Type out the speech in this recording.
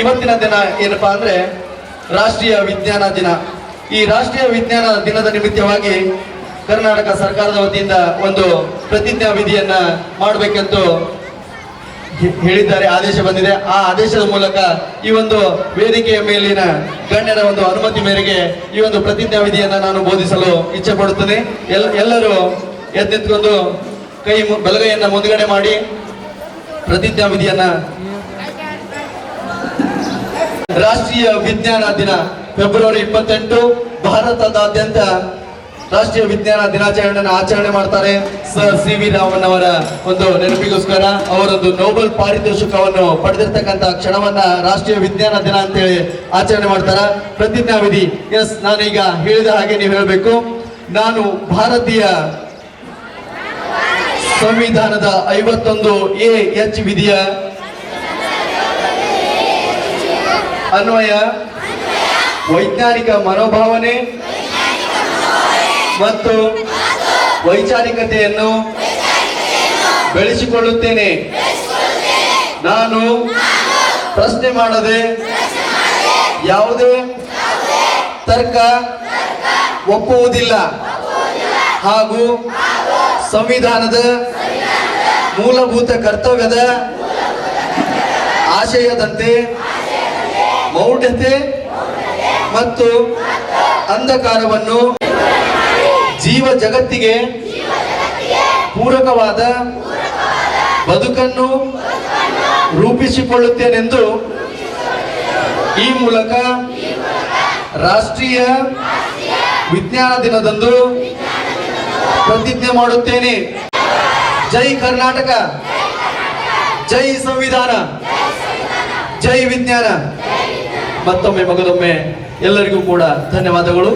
ಇವತ್ತಿನ ದಿನ ಏನಪ್ಪಾ ಅಂದ್ರೆ ರಾಷ್ಟ್ರೀಯ ವಿಜ್ಞಾನ ದಿನ. ಈ ರಾಷ್ಟ್ರೀಯ ವಿಜ್ಞಾನ ದಿನದ ನಿಮಿತ್ತವಾಗಿ ಕರ್ನಾಟಕ ಸರ್ಕಾರದ ವತಿಯಿಂದ ಒಂದು ಪ್ರತಿಜ್ಞಾ ವಿಧಿಯನ್ನ ಮಾಡಬೇಕೆಂದು ಹೇಳಿದ್ದಾರೆ, ಆದೇಶ ಬಂದಿದೆ. ಆ ಆದೇಶದ ಮೂಲಕ ಈ ಒಂದು ವೇದಿಕೆಯ ಮೇಲಿನ ಗಣ್ಯರ ಒಂದು ಅನುಮತಿ ಮೇರೆಗೆ ಈ ಒಂದು ಪ್ರತಿಜ್ಞಾ ವಿಧಿಯನ್ನ ನಾನು ಬೋಧಿಸಲು ಇಚ್ಛೆ ಪಡುತ್ತೇನೆ. ಎಲ್ಲರೂ ಎದ್ದೆತ್ಕೊಂಡು ಬಲಗೈಯನ್ನ ಮುಂದುಗಡೆ ಮಾಡಿ ಪ್ರತಿಜ್ಞಾ ವಿಧಿಯನ್ನ. ರಾಷ್ಟ್ರೀಯ ವಿಜ್ಞಾನ ದಿನ ಫೆಬ್ರವರಿ 28 ಭಾರತದಾದ್ಯಂತ ರಾಷ್ಟ್ರೀಯ ವಿಜ್ಞಾನ ದಿನಾಚರಣೆಯನ್ನು ಆಚರಣೆ ಮಾಡ್ತಾರೆ. Sir CV. ರಾಮನ್ ಅವರ ಒಂದು ನೆನಪಿಗೋಸ್ಕರ ಅವರೊಂದು ನೋಬೆಲ್ ಪಾರಿತೋಷಿಕವನ್ನು ಪಡೆದಿರ್ತಕ್ಕಂಥ ಕ್ಷಣವನ್ನ ರಾಷ್ಟ್ರೀಯ ವಿಜ್ಞಾನ ದಿನ ಅಂತೇಳಿ ಆಚರಣೆ ಮಾಡ್ತಾರ. ಪ್ರತಿಜ್ಞಾ ವಿಧಿ. ಎಸ್, ನಾನೀಗ ಹೇಳಿದ ಹಾಗೆ ನೀವು ಹೇಳಬೇಕು. ನಾನು ಭಾರತೀಯ ಸಂವಿಧಾನದ 51A(H) ವಿಧಿಯ ಅನ್ವಯ ವೈಜ್ಞಾನಿಕ ಮನೋಭಾವನೆ ಮತ್ತು ವೈಚಾರಿಕತೆಯನ್ನು ಬೆಳೆಸಿಕೊಳ್ಳುತ್ತೇನೆ. ನಾನು ಪ್ರಶ್ನೆ ಮಾಡದೆ ಯಾವುದೇ ತರ್ಕ ಒಪ್ಪುವುದಿಲ್ಲ ಹಾಗೂ ಸಂವಿಧಾನದ ಮೂಲಭೂತ ಕರ್ತವ್ಯದ ಆಶಯದಂತೆ ಮೌಢ್ಯತೆ ಮತ್ತು ಅಂಧಕಾರವನ್ನು ಜೀವ ಜಗತ್ತಿಗೆ ಪೂರಕವಾದ ಬದುಕನ್ನು ರೂಪಿಸಿಕೊಳ್ಳುತ್ತೇನೆಂದು ಈ ಮೂಲಕ ರಾಷ್ಟ್ರೀಯ ವಿಜ್ಞಾನ ದಿನದಂದು ಪ್ರತಿಜ್ಞೆ ಮಾಡುತ್ತೇನೆ. ಜೈ ಕರ್ನಾಟಕ, ಜೈ ಸಂವಿಧಾನ, ಜೈ ವಿಜ್ಞಾನ. ಮತ್ತೊಮ್ಮೆ ಮಗದೊಮ್ಮೆ ಎಲ್ಲರಿಗೂ ಕೂಡ ಧನ್ಯವಾದಗಳು.